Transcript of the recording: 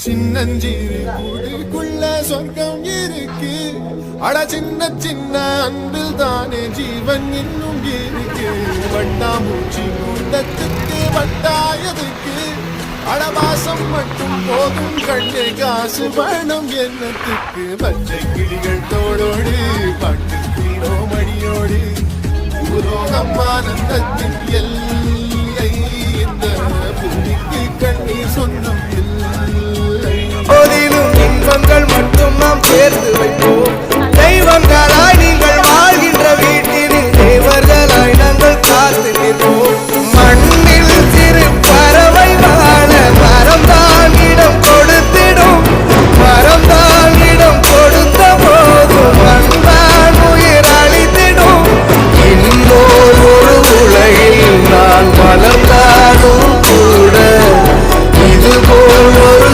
சின்னஞ்சிறு கூட்டுக்குள்ள சொர்க்கம் இருக்கு. அட சின்ன சின்ன அன்பில் தானே ஜீவன் இன்னும் இருக்கு. வட்டாமூச்சி கூட்டத்துக்கு வட்டாயதுக்கு அடவாசம் மட்டும் போதும் கண்ணே காசு வேணும் என்னத்துக்கு. பச்சை கிளிகள் தோளோடு பாட்டுக்குள்ளோ மடியோடு பூலோகமானந்தத்தின் எல்லை இந்த பூமிக்கு கண்ணீர் சொந்தம் இல்லை.